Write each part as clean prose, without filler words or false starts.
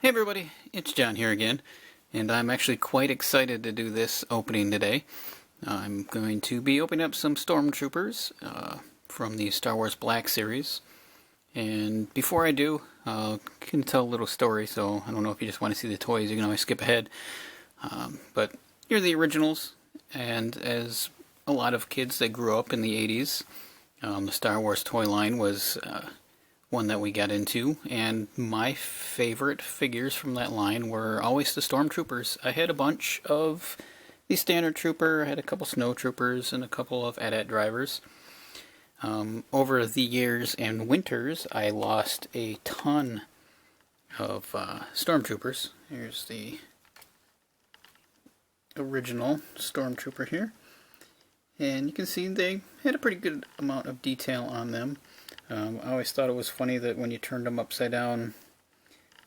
Hey everybody, it's John here again, and I'm actually quite excited to do this opening today. I'm going to be opening up some stormtroopers from the Star Wars Black series. And before I do, I can tell a little story, so I don't know if you just want to see the toys, you can always skip ahead. But here are the originals, and as a lot of kids that grew up in the 80s, the Star Wars toy line was one that we got into, and my favorite figures from that line were always the stormtroopers. I had a bunch of the standard trooper, I had a couple snow troopers, and a couple of AT-AT drivers. Over the years and winters, I lost a ton of stormtroopers. Here's the original stormtrooper here, and you can see they had a pretty good amount of detail on them. I always thought it was funny that when you turned them upside down,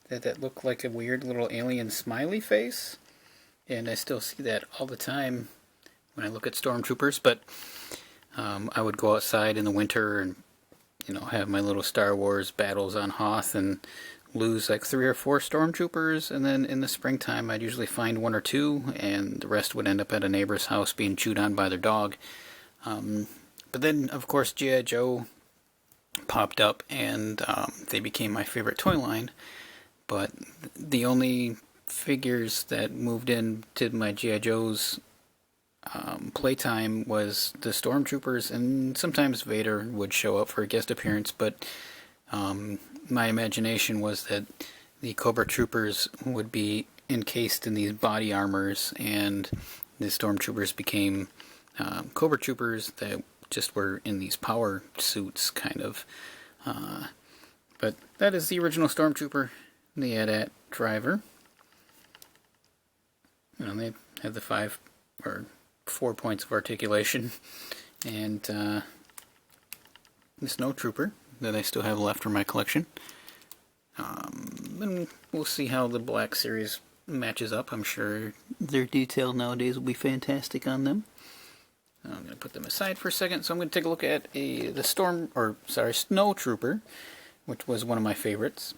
that looked like a weird little alien smiley face, and I still see that all the time when I look at stormtroopers. But I would go outside in the winter and have my little Star Wars battles on Hoth and lose like 3 or 4 stormtroopers, and then in the springtime I'd usually find 1 or 2, and the rest would end up at a neighbor's house being chewed on by their dog. But then of course G.I. Joe popped up, and they became my favorite toy line. But the only figures that moved into my G.I. Joe's playtime was the stormtroopers, and sometimes Vader would show up for a guest appearance, but my imagination was that the Cobra Troopers would be encased in these body armors, and the stormtroopers became Cobra Troopers that just were in these power suits, kind of. But that is the original stormtrooper, the AT-AT driver. They have the 5 or 4 points of articulation, and the snow trooper that I still have left from my collection. And we'll see how the Black series matches up. I'm sure their detail nowadays will be fantastic on them. I'm going to put them aside for a second, so I'm going to take a look at the Snow Trooper, which was one of my favorites.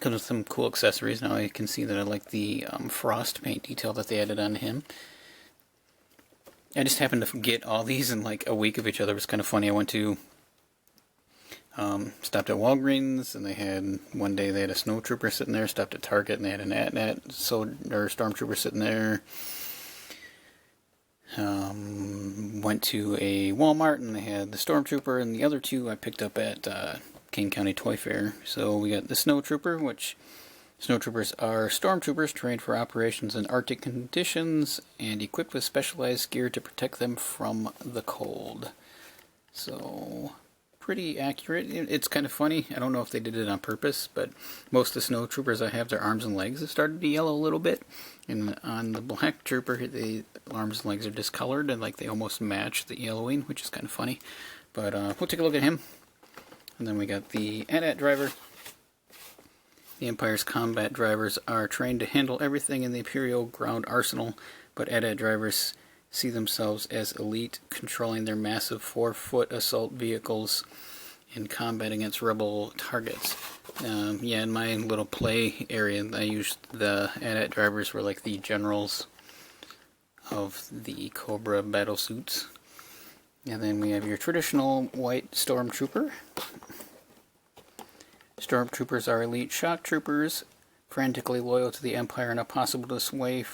Comes with some cool accessories. Now I can see that I like the frost paint detail that they added on him. I just happened to get all these in like a week of each other. It was kind of funny. I went to stopped at Walgreens, and they had one day they had a Snow Trooper sitting there. Stopped at Target, and they had an AT-AT Stormtrooper sitting there. Went to a Walmart, and they had the Stormtrooper, and the other 2 I picked up at King County Toy Fair. So we got the Snow Trooper, which Snowtroopers are stormtroopers trained for operations in Arctic conditions and equipped with specialized gear to protect them from the cold. So, pretty accurate. It's kind of funny. I don't know if they did it on purpose, but most of the Snowtroopers I have, their arms and legs have started to yellow a little bit. And on the Black Trooper, the arms and legs are discolored, and like they almost match the yellowing, which is kind of funny. But we'll take a look at him. And then we got the AT-AT driver. The Empire's combat drivers are trained to handle everything in the Imperial ground arsenal, but AT-AT drivers see themselves as elite, controlling their massive 4-foot assault vehicles in combat against rebel targets. In my little play area, I used the AT-AT drivers were like the generals of the Cobra battle suits. And then we have your traditional white stormtrooper. Stormtroopers are elite shock troopers, frantically loyal to the Empire and impossible to sway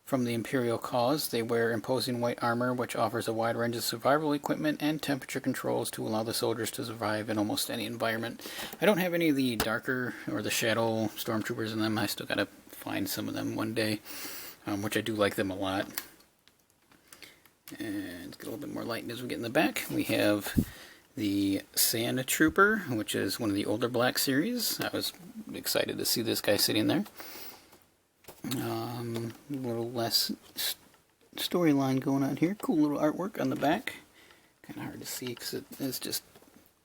from the Imperial cause. They wear imposing white armor, which offers a wide range of survival equipment and temperature controls to allow the soldiers to survive in almost any environment. I don't have any of the darker or the shadow stormtroopers in them. I still gotta find some of them one day, which I do like them a lot. And get a little bit more light as we get in the back. We have the Sand Trooper, which is one of the older Black series. I was excited to see this guy sitting there. A little less storyline going on here. Cool little artwork on the back. Kind of hard to see because it's just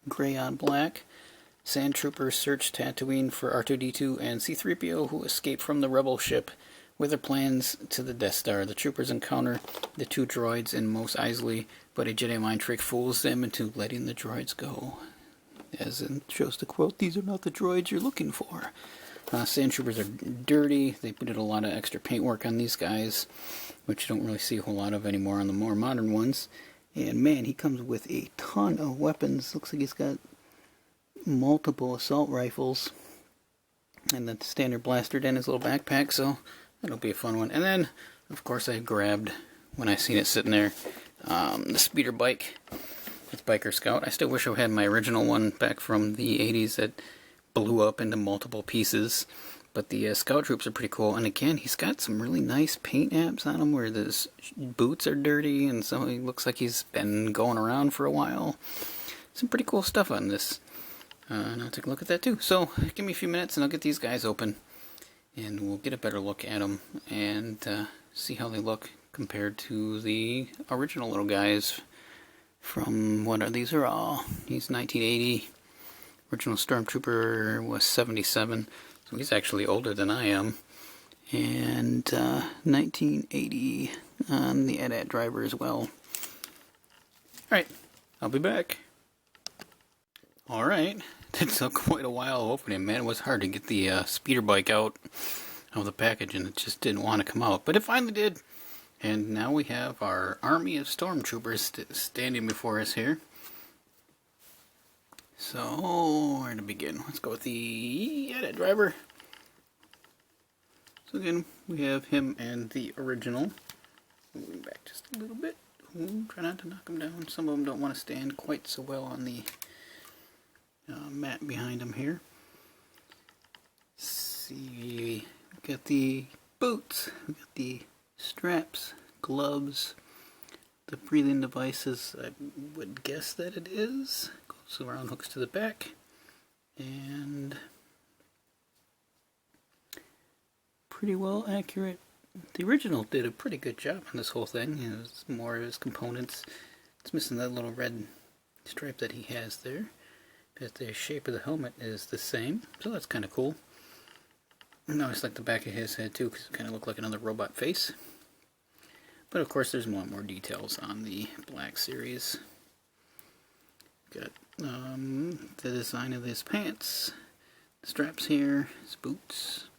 gray on black. Sand Troopers search Tatooine for R2-D2 and C-3PO, who escape from the rebel ship with their plans to the Death Star. The troopers encounter the 2 droids in Mos Eisley, but a Jedi mind trick fools them into letting the droids go. As in shows the quote, "These are not the droids you're looking for." Sand troopers are dirty. They did a lot of extra paintwork on these guys, which you don't really see a whole lot of anymore on the more modern ones. And man, he comes with a ton of weapons. Looks like he's got multiple assault rifles and the standard blaster in his little backpack, so that'll be a fun one. And then, of course, I grabbed, when I seen it sitting there, the speeder bike. It's Biker Scout. I still wish I had my original one back from the 80s that blew up into multiple pieces. But the Scout Troops are pretty cool. And again, he's got some really nice paint apps on him where his boots are dirty and so he looks like he's been going around for a while. Some pretty cool stuff on this. And I'll take a look at that too. So, give me a few minutes and I'll get these guys open. And we'll get a better look at them and see how they look compared to the original little guys from, what are these? Are all, he's 1980. Original Stormtrooper was 77. So he's actually older than I am. And 1980 on the AT-AT driver as well. Alright, I'll be back. Alright, it took quite a while opening, man. It was hard to get the speeder bike out of the package and it just didn't want to come out. But it finally did. And now we have our army of stormtroopers standing before us here. So, where to begin? Let's go with the AT-AT driver. So again, we have him and the original. Moving back just a little bit. Ooh, try not to knock them down. Some of them don't want to stand quite so well on the mat behind him here. Let's see, we got the boots, we got the straps, gloves, the breathing devices. I would guess that it is. Goes around, hooks to the back, and pretty well accurate. The original did a pretty good job on this whole thing. It was more of his components. It's missing that little red stripe that he has there. But the shape of the helmet is the same, so that's kind of cool. And I always like the back of his head too, because it kind of looked like another robot face. But of course, there's a lot more details on the Black Series. Got the design of his pants, the straps here, his boots.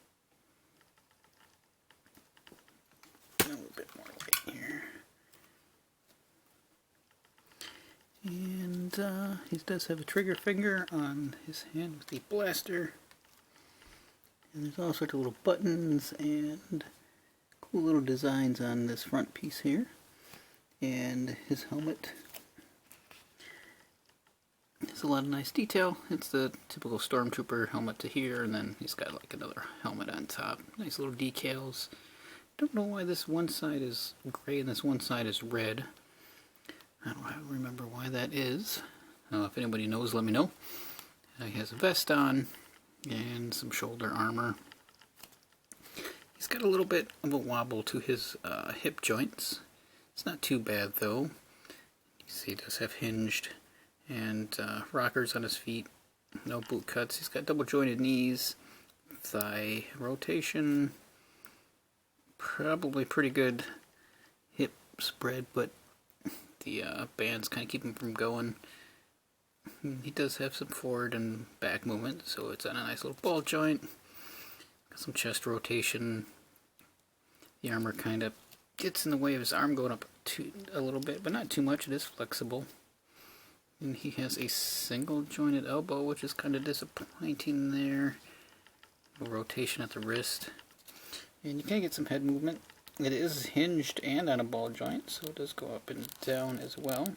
A little bit more light here. And he does have a trigger finger on his hand with the blaster. And there's all sorts of little buttons and cool little designs on this front piece here. And his helmet has a lot of nice detail. It's the typical Stormtrooper helmet to here, and then he's got like another helmet on top. Nice little decals. Don't know why this one side is gray and this one side is red. I don't remember why that is. If anybody knows, let me know. He has a vest on and some shoulder armor. He's got a little bit of a wobble to his hip joints. It's not too bad though. You see he does have hinged and rockers on his feet. No boot cuts. He's got double jointed knees, thigh rotation, probably pretty good hip spread, but the bands kind of keep him from going. He does have some forward and back movement, so it's on a nice little ball joint. Got some chest rotation. The armor kind of gets in the way of his arm going up a little bit, but not too much. It is flexible. And he has a single jointed elbow, which is kind of disappointing there. A rotation at the wrist. And you can get some head movement. It is hinged and on a ball joint, so it does go up and down as well.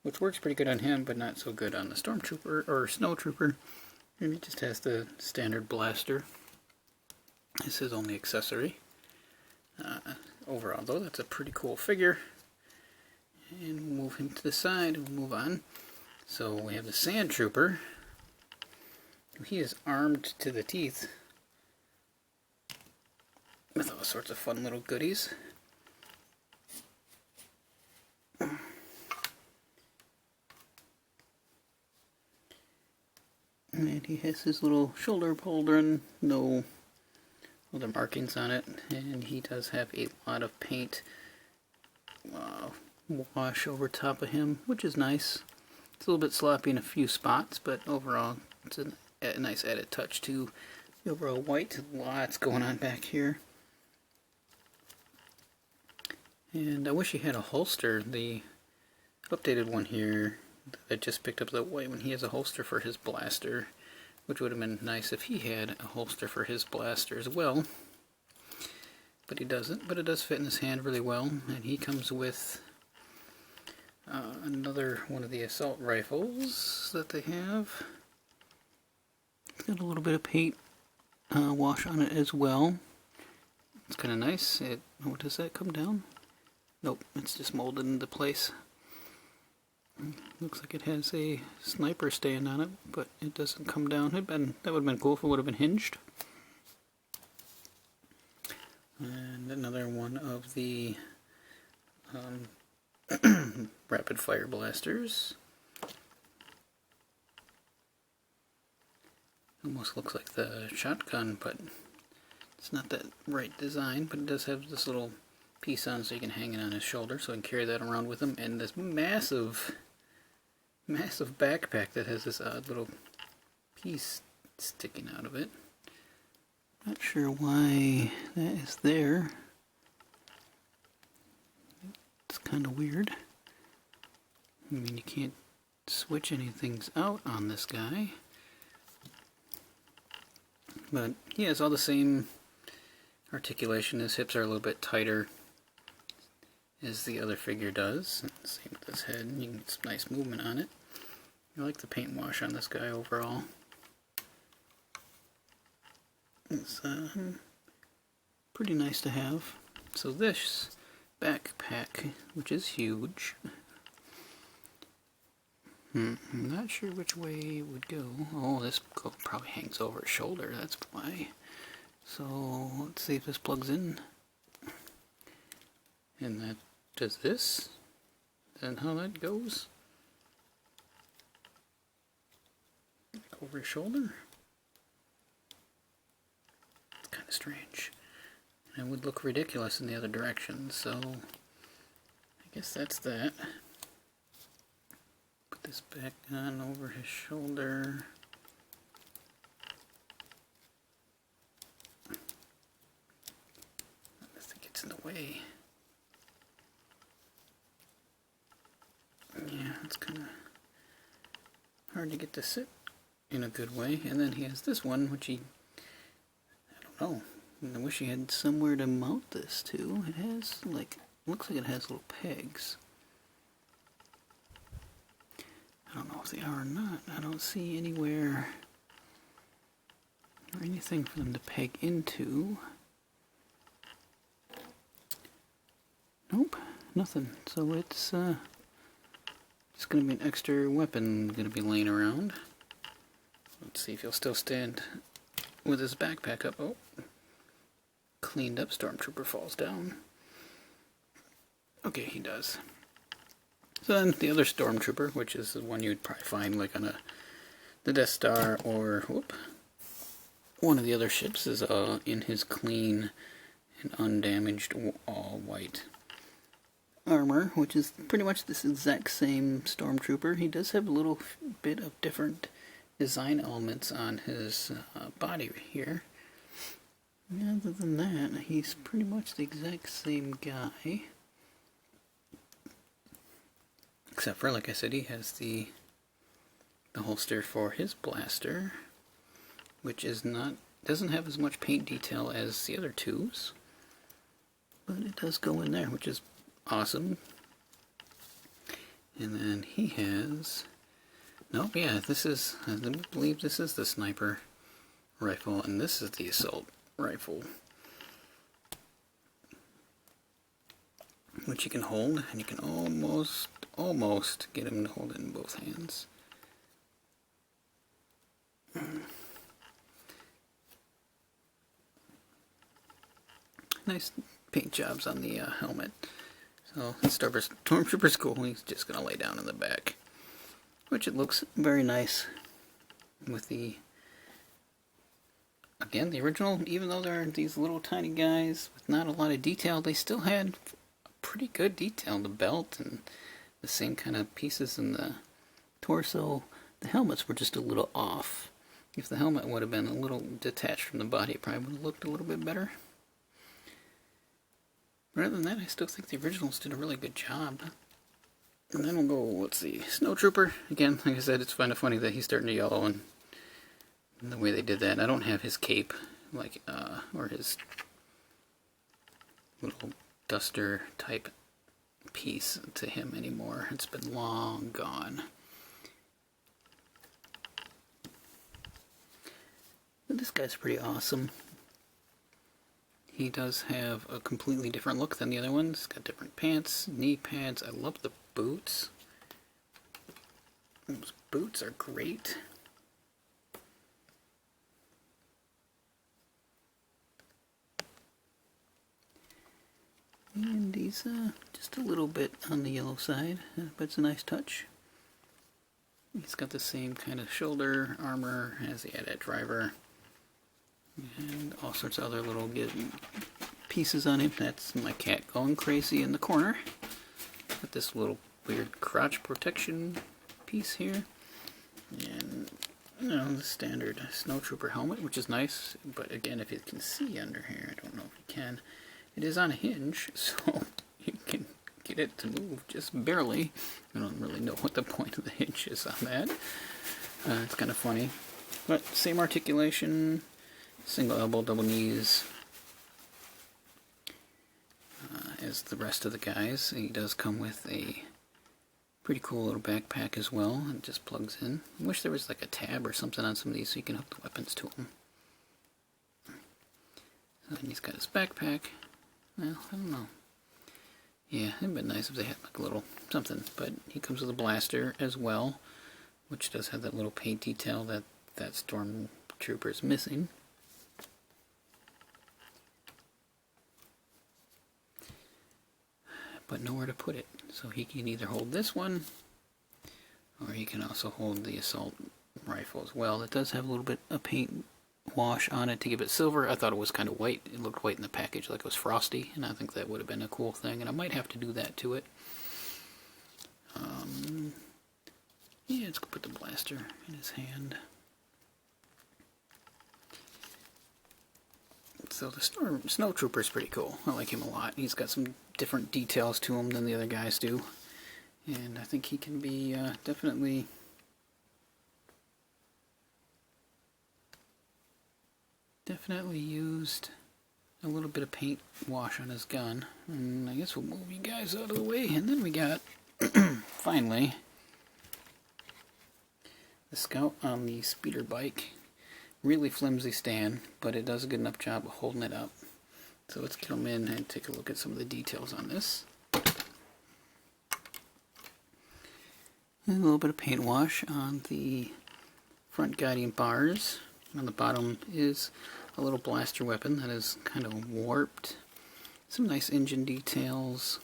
Which works pretty good on him, but not so good on the Stormtrooper or Snowtrooper. And he just has the standard blaster. This is his only accessory. Overall, though, that's a pretty cool figure. And we'll move him to the side and we'll move on. So we have the Sand Trooper. He is armed to the teeth with all sorts of fun little goodies. And he has his little shoulder pauldron, no other markings on it, and he does have a lot of paint wash over top of him, which is nice. It's a little bit sloppy in a few spots, but overall it's a nice added touch to The overall white, lots going on back here. And I wish he had a holster. The updated one here, I just picked up the white one, he has a holster for his blaster, which would have been nice if he had a holster for his blaster as well. But he doesn't, but it does fit in his hand really well. And he comes with another one of the assault rifles that they have. It's got a little bit of paint wash on it as well. It's kind of nice. Oh, does that come down? Nope, it's just molded into place. Looks like it has a sniper stand on it, but it doesn't come down. That would have been cool if it would have been hinged. And another one of the rapid fire blasters. Almost looks like the shotgun, but it's not that right design. But it does have this little piece on, so you can hang it on his shoulder, so he can carry that around with him. And this massive backpack that has this odd little piece sticking out of it. Not sure why that is there. It's kind of weird. I mean, you can't switch anything out on this guy. But he has all the same articulation. His hips are a little bit tighter as the other figure does. Same with his head. You can get some nice movement on it. I like the paint wash on this guy overall. It's pretty nice to have. So this backpack, which is huge, I'm not sure which way it would go. Oh, this probably hangs over his shoulder, that's why. So let's see if this plugs in. And that does this. And how that goes. Over his shoulder. It's kind of strange. And it would look ridiculous in the other direction, so I guess that's that. Put this back on over his shoulder. This thing gets in the way. Yeah, it's kind of hard to get to sit in a good way. And then he has this one, which I don't know. I wish he had somewhere to mount this to. It has, like, looks like it has little pegs. I don't know if they are or not. I don't see anywhere or anything for them to peg into. Nope, nothing. So it's just going to be an extra weapon going to be laying around. Let's see if he'll still stand with his backpack up. Oh, cleaned up stormtrooper falls down. Okay, he does. So then the other stormtrooper, which is the one you'd probably find like on the Death Star or one of the other ships, is in his clean and undamaged all white armor, which is pretty much this exact same stormtrooper. He does have a little bit of different design elements on his body here. Other than that, he's pretty much the exact same guy. Except for, like I said, he has the holster for his blaster, which doesn't have as much paint detail as the other twos, but it does go in there, which is awesome. And then he has, nope, yeah, this is, I believe this is the sniper rifle, and this is the assault rifle, which you can hold, and you can almost get him to hold it in both hands. Nice paint jobs on the helmet. So the stormtrooper's cool. He's just going to lay down in the back, which it looks very nice with the, again, the original. Even though there are these little tiny guys with not a lot of detail, they still had pretty good detail. The belt and the same kind of pieces in the torso. The helmets were just a little off. If the helmet would have been a little detached from the body, it probably would have looked a little bit better. But other than that, I still think the originals did a really good job. And then we'll go, let's see, Snowtrooper. Again, like I said, it's kind of funny that he's starting to yellow and the way they did that. I don't have his cape, like, or his little duster type piece to him anymore. It's been long gone. But this guy's pretty awesome. He does have a completely different look than the other ones. He's got different pants, knee pads. I love the boots. Those boots are great. And he's just a little bit on the yellow side, but it's a nice touch. He's got the same kind of shoulder armor as the AT-AT driver. And all sorts of other little pieces on him. That's my cat going crazy in the corner. Got this little weird crotch protection piece here. And, you know, the standard Snowtrooper helmet, which is nice. But again, if you can see under here, I don't know if you can. It is on a hinge, so you can get it to move just barely. I don't really know what the point of the hinge is on that. It's kind of funny. But same articulation, single elbow, double knees, as the rest of the guys. He does come with a pretty cool little backpack as well. It just plugs in. I wish there was like a tab or something on some of these so you can hook the weapons to them. And he's got his backpack. Well, I don't know. Yeah, it'd been nice if they had like a little something. But he comes with a blaster as well, which does have that little paint detail that Stormtrooper is missing. But nowhere to put it. So he can either hold this one, or he can also hold the assault rifle as well. It does have a little bit of paint wash on it to give it silver. I thought it was kind of white. It looked white in the package, like it was frosty, and I think that would have been a cool thing, and I might have to do that to it. Yeah, let's go put the blaster in his hand. So the Snowtrooper is pretty cool. I like him a lot. He's got some different details to him than the other guys do, and I think he can be definitely used a little bit of paint wash on his gun. And I guess we'll move you guys out of the way, and then we got finally the Scout on the speeder bike. Really flimsy stand, but it does a good enough job of holding it up. So let's get them in and take a look at some of the details on this. And a little bit of paint wash on the front guiding bars. On the bottom is a little blaster weapon that is kind of warped. Some nice engine details.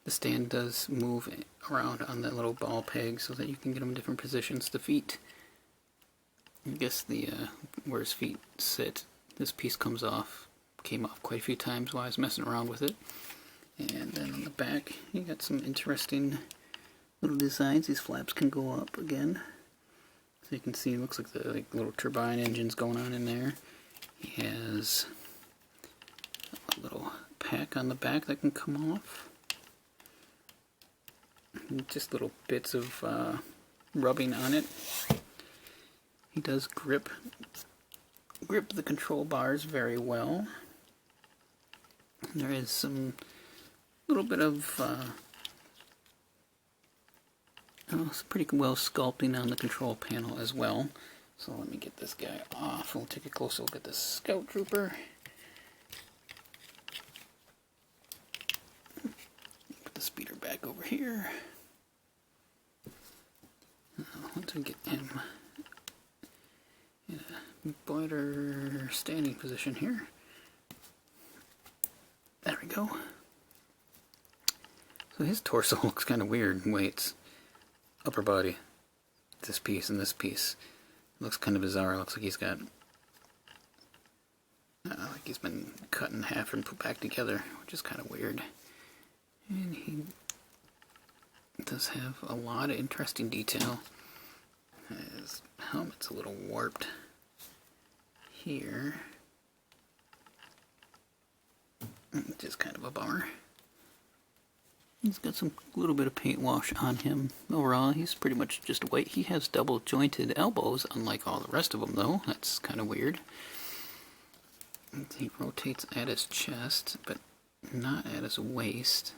The stand does move around on that little ball peg so that you can get them in different positions. The feet, I guess where his feet sit, this piece came off quite a few times while I was messing around with it. And then on the back, you got some interesting little designs. These flaps can go up again. So you can see it looks like the little turbine engines going on in there. He has a little pack on the back that can come off. And just little bits of rubbing on it. He does grip the control bars very well. There is some little bit of it's pretty well sculpting on the control panel as well. So let me get this guy off. We'll take a closer look at the Scout Trooper. Put the speeder back over here. Once we get him in a better standing position here. There we go. So his torso looks kind of weird. Wait, upper body, this piece and this piece. It looks kind of bizarre. It looks like he's got, like he's been cut in half and put back together, which is kind of weird. And he does have a lot of interesting detail. His helmet's a little warped here, which is kind of a bummer. He's got some little bit of paint wash on him. Overall, he's pretty much just white. He has double jointed elbows, unlike all the rest of them, though. That's kind of weird. He rotates at his chest, but not at his waist.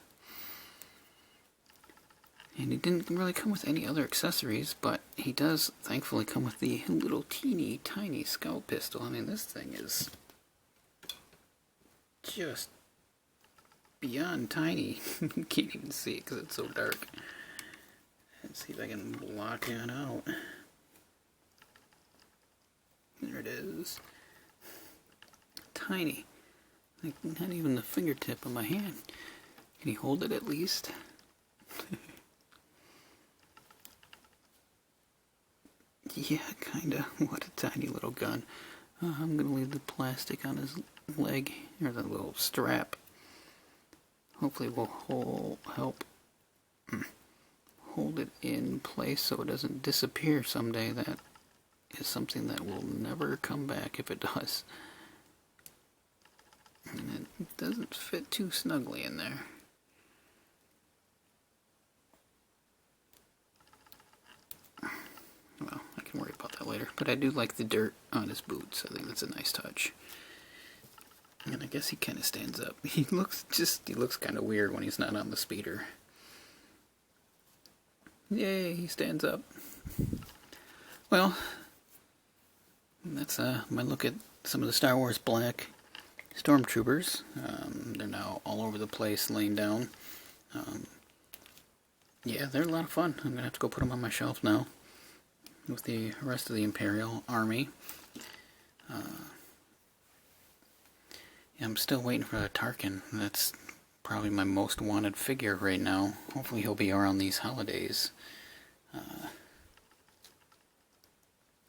And he didn't really come with any other accessories, but he does thankfully come with the little teeny tiny scout pistol. I mean, this thing is just beyond tiny. You can't even see it because it's so dark. Let's see if I can block it out. There it is. Tiny. Like not even the fingertip of my hand. Can you hold it at least? Yeah, kinda. What a tiny little gun. I'm gonna leave the plastic on his leg, or the little strap. Hopefully it will help hold it in place so it doesn't disappear someday. That is something that will never come back if it does. And it doesn't fit too snugly in there. Well, I can worry about that later. But I do like the dirt on his boots. I think that's a nice touch. And I guess he kind of stands up. He looks kind of weird when he's not on the speeder. Yay, he stands up. Well, that's my look at some of the Star Wars Black stormtroopers. They're now all over the place, laying down. Yeah, they're a lot of fun. I'm gonna have to go put them on my shelf now with the rest of the Imperial Army. I'm still waiting for Tarkin. That's probably my most wanted figure right now. Hopefully he'll be around these holidays.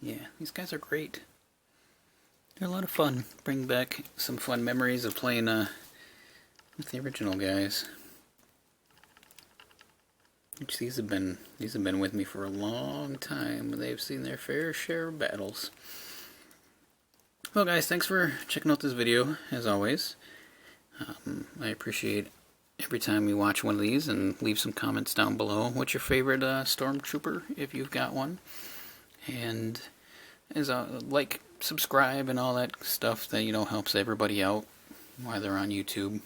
Yeah, these guys are great. They're a lot of fun. Bring back some fun memories of playing with the original guys. Which these have been with me for a long time. They've seen their fair share of battles. Well guys, thanks for checking out this video, as always. I appreciate every time you watch one of these, and leave some comments down below. What's your favorite stormtrooper, if you've got one? And as like, subscribe, and all that stuff that, you know, helps everybody out while they're on YouTube.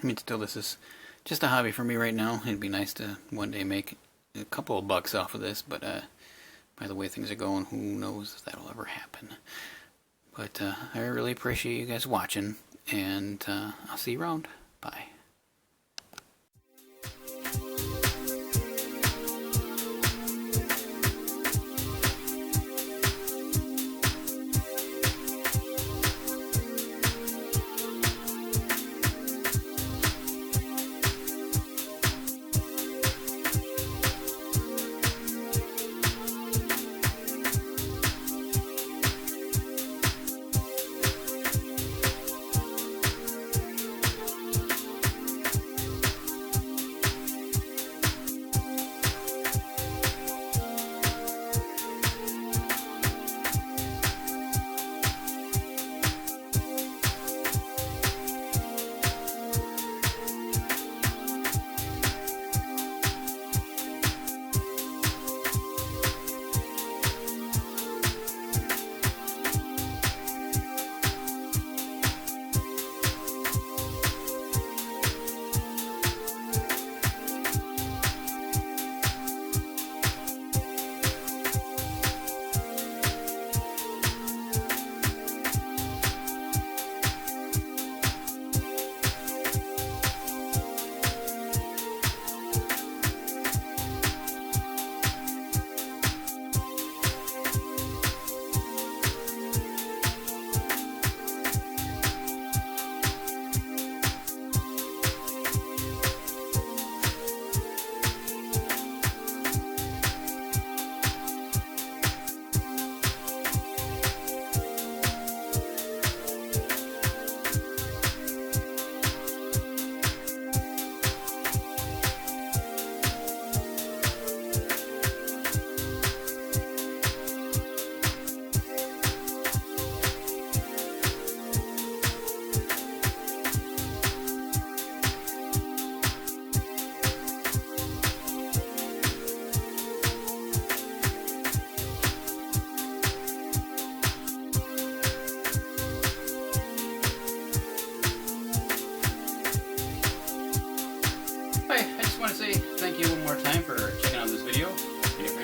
I mean, still, this is just a hobby for me right now. It'd be nice to one day make a couple of bucks off of this, but by the way things are going, who knows if that'll ever happen. But I really appreciate you guys watching, and I'll see you around. Bye.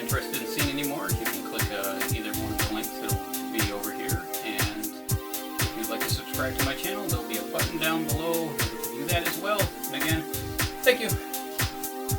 interested in seeing any more, you can click either one of the links that will be over here. And if you'd like to subscribe to my channel, there'll be a button down below. Do that as well. And again, thank you.